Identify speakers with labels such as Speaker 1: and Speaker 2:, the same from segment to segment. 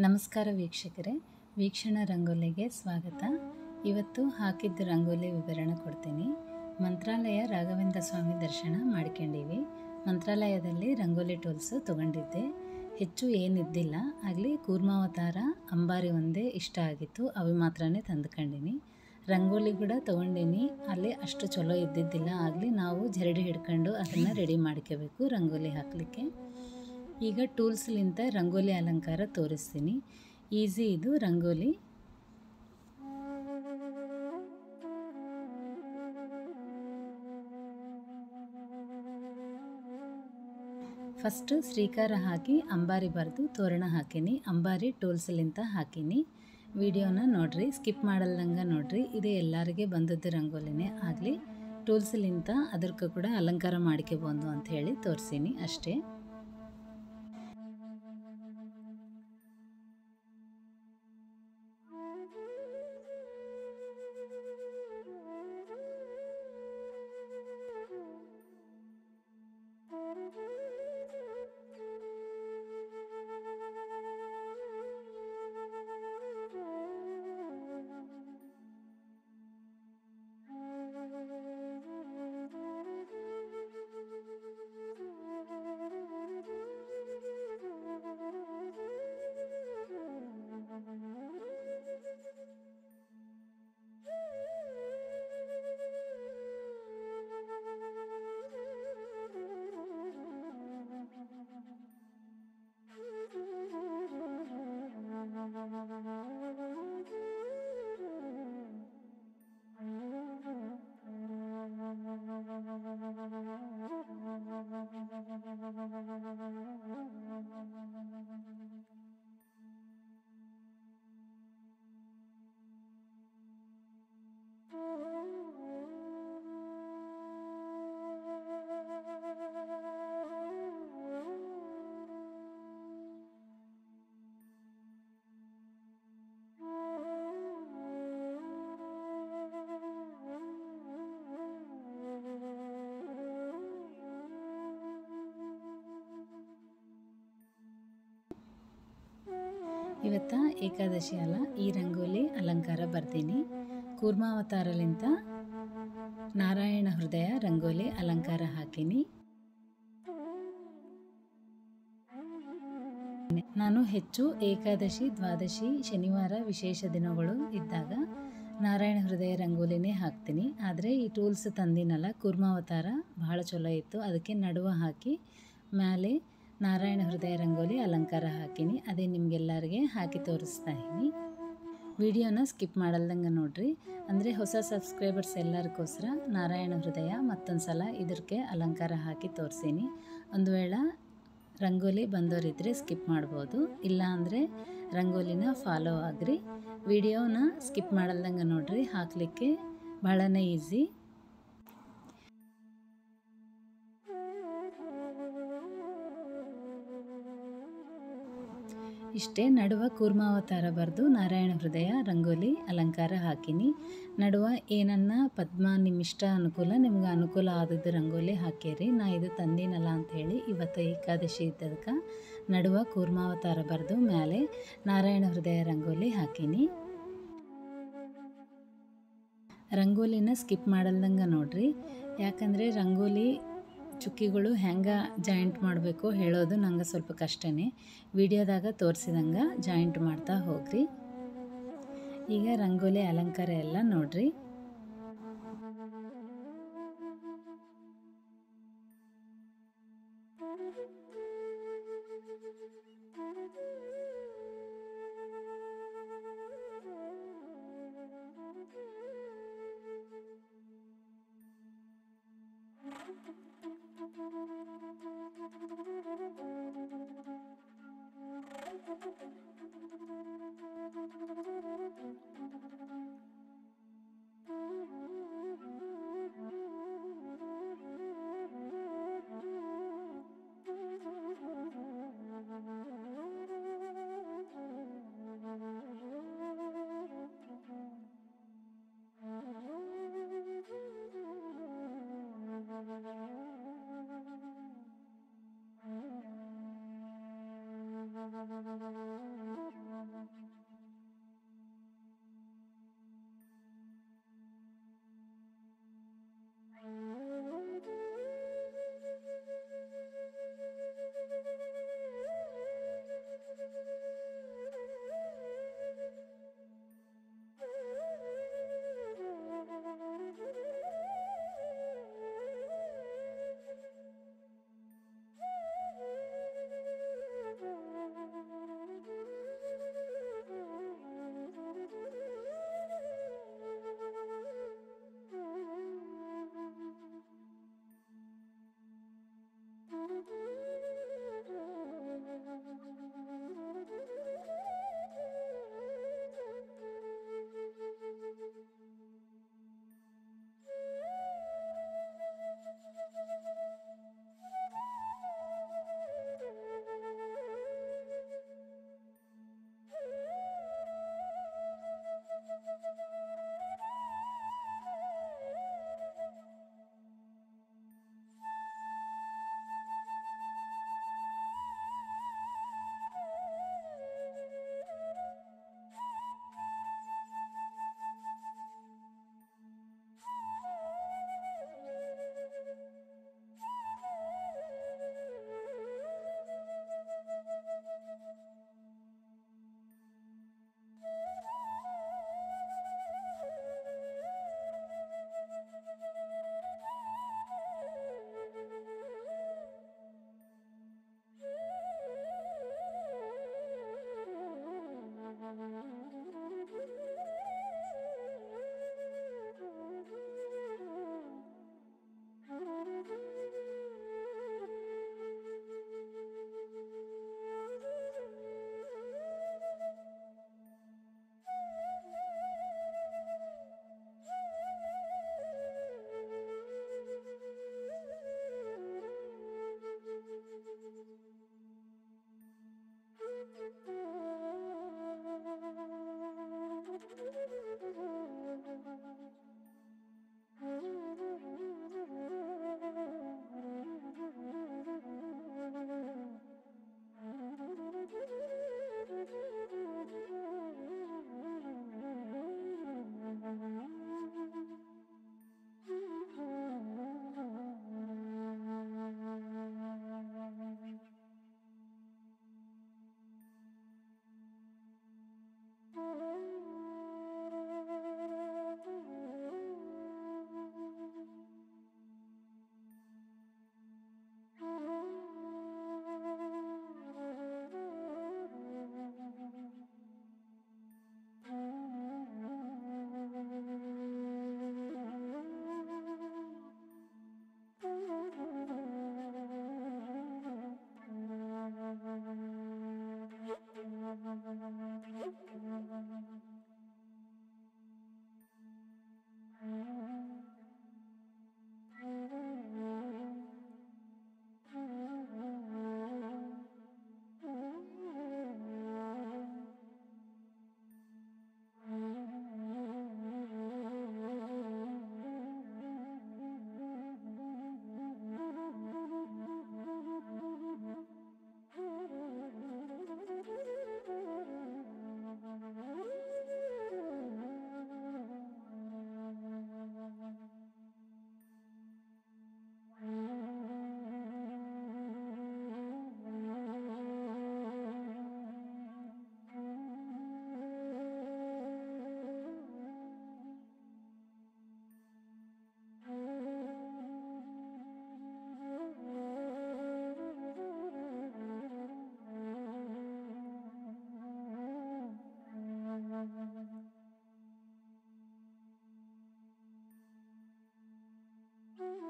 Speaker 1: ನಮಸ್ಕಾರ ವೀಕ್ಷಕರೇ, ವೀಕ್ಷಣ ರಂಗೋಲಿಗೆ ಸ್ವಾಗತ. ಇವತ್ತು ಹಾಕಿದ್ದ ರಂಗೋಲಿ ವಿವರಣೆ ಕೊಡ್ತೀನಿ. ಮಂತ್ರಾಲಯ ರಾಘವೇಂದ್ರ ಸ್ವಾಮಿ ದರ್ಶನ ಮಾಡ್ಕೊಂಡೀವಿ. ಮಂತ್ರಾಲಯದಲ್ಲಿ ರಂಗೋಲಿ ಟೂಲ್ಸು ತೊಗೊಂಡಿದ್ದೆ. ಹೆಚ್ಚು ಏನಿದ್ದಿಲ್ಲ, ಆಗಲಿ ಕೂರ್ಮಾವತಾರ ಅಂಬಾರಿ ಒಂದೇ ಇಷ್ಟ ಆಗಿತ್ತು, ಅವು ಮಾತ್ರನೇ ತಂದುಕೊಂಡಿನಿ. ರಂಗೋಲಿ ಕೂಡ ತೊಗೊಂಡಿನಿ, ಅಲ್ಲಿ ಅಷ್ಟು ಚಲೋ ಇದ್ದಿದ್ದಿಲ್ಲ. ಆಗಲಿ ನಾವು ಜರಡಿ ಹಿಡ್ಕೊಂಡು ಅದನ್ನು ರೆಡಿ ಮಾಡ್ಕೋಬೇಕು ರಂಗೋಲಿ ಹಾಕಲಿಕ್ಕೆ. ಈಗ ಟೂಲ್ಸ್ಲಿಂದ ರಂಗೋಲಿ ಅಲಂಕಾರ ತೋರಿಸ್ತೀನಿ. ಈಸಿ ಇದು ರಂಗೋಲಿ. ಫಸ್ಟ್ ಶ್ರೀಕಾರ ಹಾಕಿ ಅಂಬಾರಿ ಬರೆದು ತೋರಣ ಹಾಕೀನಿ. ಅಂಬಾರಿ ಟೂಲ್ಸ್ಲಿಂದ ಹಾಕೀನಿ. ವಿಡಿಯೋನ ನೋಡ್ರಿ, ಸ್ಕಿಪ್ ಮಾಡಲ್ದಂಗೆ ನೋಡ್ರಿ. ಇದು ಎಲ್ಲರಿಗೆ ಬಂದದ್ದು ರಂಗೋಲಿನೇ. ಆಗಲಿ ಟೂಲ್ಸ್ಲಿಂದ ಅದಕ್ಕೆ ಕೂಡ ಅಲಂಕಾರ ಮಾಡ್ಕೋಬೋದು ಅಂತ ಹೇಳಿ ತೋರಿಸೀನಿ ಅಷ್ಟೇ. ಇವತ್ತ ಏಕಾದಶಿ ಅಲ್ಲ, ಈ ರಂಗೋಲಿ ಅಲಂಕಾರ ಬರ್ತೀನಿ. ಕೂರ್ಮಾವತಾರಲಿಂತ ನಾರಾಯಣ ಹೃದಯ ರಂಗೋಲಿ ಅಲಂಕಾರ ಹಾಕೀನಿ. ನಾನು ಹೆಚ್ಚು ಏಕಾದಶಿ, ದ್ವಾದಶಿ, ಶನಿವಾರ ವಿಶೇಷ ದಿನಗಳು ಇದ್ದಾಗ ನಾರಾಯಣ ಹೃದಯ ರಂಗೋಲಿನೇ ಹಾಕ್ತೀನಿ. ಆದರೆ ಈ ಟೂಲ್ಸ್ ತಂದಿನಲ್ಲ, ಕೂರ್ಮಾವತಾರ ಬಹಳ ಚಲೋ ಇತ್ತು, ಅದಕ್ಕೆ ನಡುವ ಹಾಕಿ ಮೇಲೆ ನಾರಾಯಣ ಹೃದಯ ರಂಗೋಲಿ ಅಲಂಕಾರ ಹಾಕೀನಿ. ಅದೇ ನಿಮಗೆಲ್ಲರಿಗೆ ಹಾಕಿ ತೋರಿಸ್ತಾ ಇದ್ದೀನಿ. ವಿಡಿಯೋನ ಸ್ಕಿಪ್ ಮಾಡಲ್ದಂಗೆ ನೋಡ್ರಿ. ಅಂದರೆ ಹೊಸ ಸಬ್ಸ್ಕ್ರೈಬರ್ಸ್ ಎಲ್ಲರಿಗೋಸ್ಕರ ನಾರಾಯಣ ಹೃದಯ ಮತ್ತೊಂದು ಸಲ ಇದಕ್ಕೆ ಅಲಂಕಾರ ಹಾಕಿ ತೋರಿಸೀನಿ. ಒಂದು ವೇಳೆ ರಂಗೋಲಿ ಬಂದವರಿದ್ದರೆ ಸ್ಕಿಪ್ ಮಾಡ್ಬೋದು, ಇಲ್ಲ ಅಂದರೆ ರಂಗೋಲಿನ ಫಾಲೋ ಆಗ್ರಿ. ವಿಡಿಯೋನ ಸ್ಕಿಪ್ ಮಾಡಲ್ದಂಗೆ ನೋಡ್ರಿ, ಹಾಕಲಿಕ್ಕೆ ಭಾಳನೇ ಈಸಿ. ಇಷ್ಟೇ, ನಡುವ ಕೂರ್ಮಾವತಾರ ಬರೆದು ನಾರಾಯಣ ಹೃದಯ ರಂಗೋಲಿ ಅಲಂಕಾರ ಹಾಕೀನಿ. ನಡುವ ಏನನ್ನ ಪದ್ಮ ನಿಮ್ಮಿಷ್ಟ ಅನುಕೂಲ, ನಿಮ್ಗೆ ಅನುಕೂಲ ಆದದ್ದು ರಂಗೋಲಿ ಹಾಕೇರಿ. ನಾ ಇದು ತಂದಿನಲ್ಲ ಅಂಥೇಳಿ ಇವತ್ತು ಏಕಾದಶಿ ಇದ್ದದಕ್ಕೆ ನಡುವ ಕೂರ್ಮಾವತಾರ ಬರೆದು ಮೇಲೆ ನಾರಾಯಣ ಹೃದಯ ರಂಗೋಲಿ ಹಾಕೀನಿ. ರಂಗೋಲಿನ ಸ್ಕಿಪ್ ಮಾಡಲ್ದಂಗೆ ನೋಡ್ರಿ, ಯಾಕಂದರೆ ರಂಗೋಲಿ ಚುಕ್ಕಿಗಳು ಹೆಂಗೆ ಜಾಯಿಂಟ್ ಮಾಡಬೇಕು ಹೇಳೋದು ನಂಗೆ ಸ್ವಲ್ಪ ಕಷ್ಟನೇ. ವಿಡಿಯೋದಾಗ ತೋರಿಸಿದಂಗೆ ಜಾಯಿಂಟ್ ಮಾಡ್ತಾ ಹೋಗ್ರಿ. ಈಗ ರಂಗೋಲಿ ಅಲಂಕಾರ ಎಲ್ಲ ನೋಡ್ರಿ.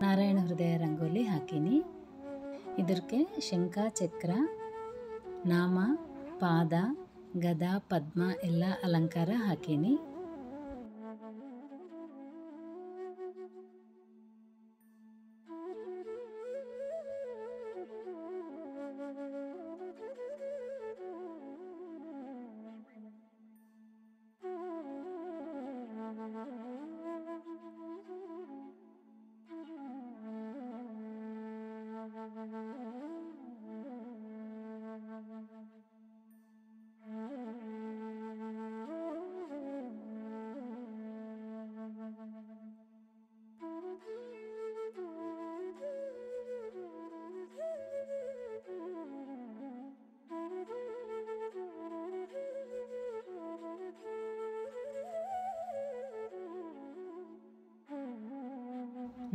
Speaker 1: ನಾರಾಯಣ ಹೃದಯ ರಂಗೋಲಿ ಹಾಕೀನಿ. ಇದಕ್ಕೆ ಶಂಖ ಚಕ್ರ ನಾಮ ಪಾದ ಗದಾ ಪದ್ಮ ಎಲ್ಲ ಅಲಂಕಾರ ಹಾಕೀನಿ.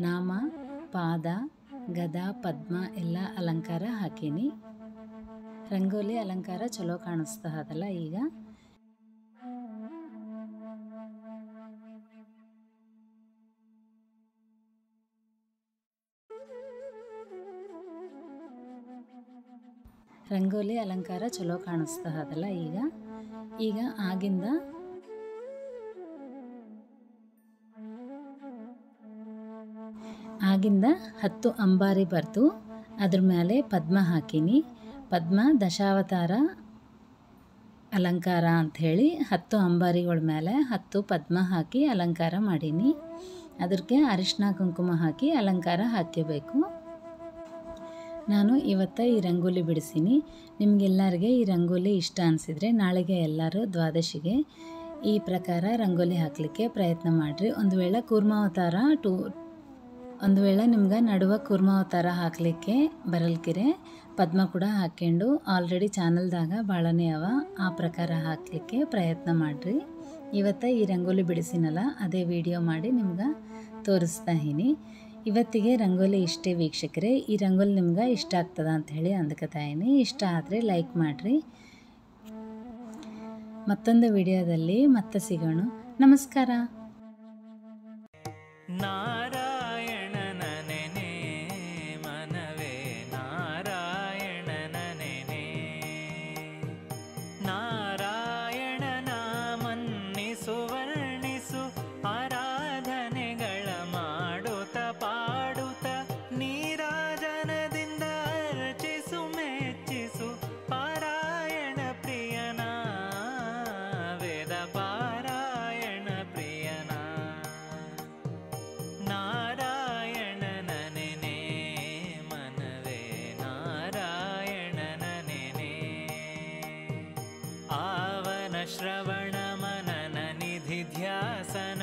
Speaker 1: ನಾಮ ಪಾದ ಗದಾ ಪದ್ಮ ಎಲ್ಲ ಅಲಂಕಾರ ಹಾಕೀನಿ. ರಂಗೋಲಿ ಅಲಂಕಾರ ಚಲೋ ಕಾಣಿಸ್ತಾ ಅದಲ್ಲ. ಈಗ ರಂಗೋಲಿ ಅಲಂಕಾರ ಚಲೋ ಕಾಣಿಸ್ತಾ ಅದಲ್ಲ. ಈಗ ಆಗಿಂದ ಆಗಿಂದ 10 ಅಂಬಾರಿ ಬರ್ತು. ಅದ್ರ ಮೇಲೆ ಪದ್ಮ ಹಾಕೀನಿ. ಪದ್ಮ ದಶಾವತಾರ ಅಲಂಕಾರ ಅಂಥೇಳಿ 10 ಅಂಬಾರಿಗಳ ಮೇಲೆ 10 ಪದ್ಮ ಹಾಕಿ ಅಲಂಕಾರ ಮಾಡೀನಿ. ಅದಕ್ಕೆ ಅರಿಶಿನ ಕುಂಕುಮ ಹಾಕಿ ಅಲಂಕಾರ ಹಾಕಬೇಕು. ನಾನು ಇವತ್ತು ಈ ರಂಗೋಲಿ ಬಿಡಿಸೀನಿ. ನಿಮಗೆಲ್ಲರಿಗೆ ಈ ರಂಗೋಲಿ ಇಷ್ಟ ಅನಿಸಿದರೆ ನಾಳೆಗೆ ಎಲ್ಲರೂ ದ್ವಾದಶಿಗೆ ಈ ಪ್ರಕಾರ ರಂಗೋಲಿ ಹಾಕಲಿಕ್ಕೆ ಪ್ರಯತ್ನ ಮಾಡಿರಿ. ಒಂದು ವೇಳೆ ನಿಮ್ಗೆ ನಡುವ ಕೂರ್ಮಾವತಾರ ಹಾಕಲಿಕ್ಕೆ ಬರಲ್ಕಿರೆ ಪದ್ಮ ಕೂಡ ಹಾಕ್ಕೊಂಡು ಆಲ್ರೆಡಿ ಚಾನಲ್ದಾಗ ಭಾಳನೇ ಅವ, ಆ ಪ್ರಕಾರ ಹಾಕಲಿಕ್ಕೆ ಪ್ರಯತ್ನ ಮಾಡಿರಿ. ಇವತ್ತು ಈ ರಂಗೋಲಿ ಬಿಡಿಸಿನಲ್ಲ ಅದೇ ವಿಡಿಯೋ ಮಾಡಿ ನಿಮ್ಗೆ ತೋರಿಸ್ತಾ ಇದ್ದೀನಿ. ಇವತ್ತಿಗೆ ರಂಗೋಲಿ ಇಷ್ಟೇ ವೀಕ್ಷಕರೇ. ಈ ರಂಗೋಲಿ ನಿಮ್ಗೆ ಇಷ್ಟ ಆಗ್ತದ ಅಂಥೇಳಿ ಅಂದ್ಕೊತಾಯಿನಿ. ಇಷ್ಟ ಆದರೆ ಲೈಕ್ ಮಾಡಿರಿ. ಮತ್ತೊಂದು ವಿಡಿಯೋದಲ್ಲಿ ಮತ್ತೆ ಸಿಗೋಣ. ನಮಸ್ಕಾರ.
Speaker 2: ನಾರಾಯಣನ ನೆನೆ ಮನವೇ ನಾರಾಯಣನ ನೆನೆ, ನಾರಾಯಣನ ಮನ್ನಿಸು ವರ್ಣಿಸು ಆರಾಧನೆಗಳ ಮಾಡುತ್ತ ಪಾಡುತ್ತ ನೀರಾಜನದಿಂದ ಅರ್ಚಿಸು ಮೆಚ್ಚಿಸು ಪಾರಾಯಣ ಪ್ರಿಯನ ವೇದ ಪಾರಾಯಣ ಪ್ರಿಯನ. ನಾರಾಯಣನ ನೆನೆ ಮನವೇ ನಾರಾಯಣನ ನೆನೆ, ಆವನ ಶ್ರವಣ ಮನನ ನಿಧಿ ಧ್ಯಾಸನ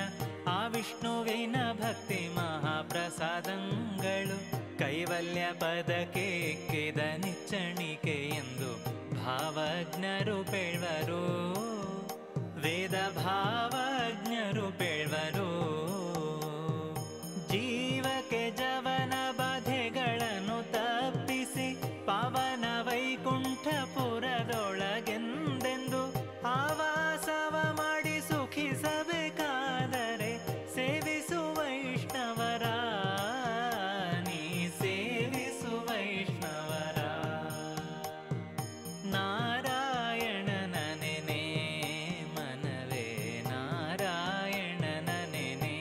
Speaker 2: ಆ ವಿಷ್ಣುವಿನ ಭಕ್ತಿ ಮಹಾಪ್ರಸಾದಂಗಳು ಕೈವಲ್ಯ ಪದಕ್ಕೆ ಎಕ್ಕಿದ ನಿಚ್ಚಣಿಕೆ ಎಂದು ಭಾವಜ್ಞರು ಪೇಳ್ವರು, ವೇದ ಭಾವಜ್ಞರು ಪೇಳ್ವರು. ಜೀವಕ್ಕೆ ಜವನ ಬಾಧೆಗಳನ್ನು ತಪ್ಪಿಸಿ ಪಾವನ ವೈಕುಂಠಪುರದೊಳಗೆಂದೆಂದು ಆವಾಸವ ಮಾಡಿ ಸುಖಿಸಬೇಕಾದರೆ ಸೇವಿಸು ವೈಷ್ಣವರ, ನೀ ಸೇವಿಸು ವೈಷ್ಣವರ. ನಾರಾಯಣನ ನೆನೆ ಮನವೇ ನಾರಾಯಣನ ನೆನೆ,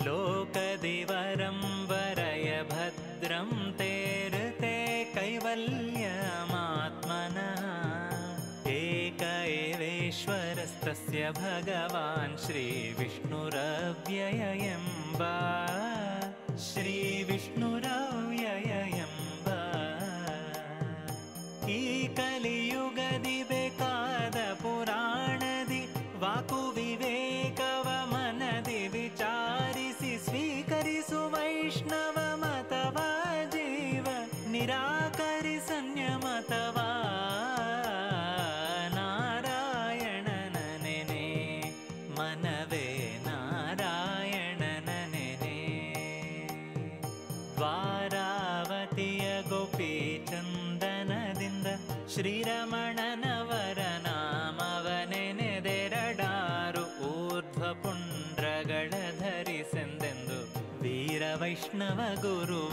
Speaker 2: ಲೋಕದಿವರಂ ವರಯ ಭದ್ರಂ ತೇರತೆ ಕೈವಲ್ಯಮಾತ್ಮನಃ, ಏಕ ಏವೇಶ್ವರಸ್ತಸ್ಯ ಭಗವಾನ್ ಶ್ರೀ ವಿಷ್ಣುರವ್ಯಯ ಎಂಬ, ಶ್ರೀ ವಿಷ್ಣುರವ್ಯಯ ಎಂಬ. ಈ ಕಲಿಯುಗದಿ ಬೇಕಾದ ಪುರಾಣದಿ ವಾಕು ವಿವೇಕವ ಮನದಿ ವಿಚಾರಿಸಿ ಸ್ವೀಕರಿಸು ವೈಷ್ಣವ ಮತವ, ಜೀವ ನಿರಾಕರಿಸನ್ಯ ಮತವ. ನಾರಾಯಣನ ನೆನೆ ಮನವೇ ನಾರಾಯಣನ ನೆನೆ, ದ್ವಾರಾವತಿಯ ಗೋಪಿ ಚಂದನದಿಂದ ಶ್ರೀರಮಣನವರ ನಾಮವ ನೆನೆದೆರಡಾರು ಊರ್ಧ್ವ ಪುಂಡ್ರಗಳ ಧರಿಸೆಂದೆಂದು ಗುರುವಾರ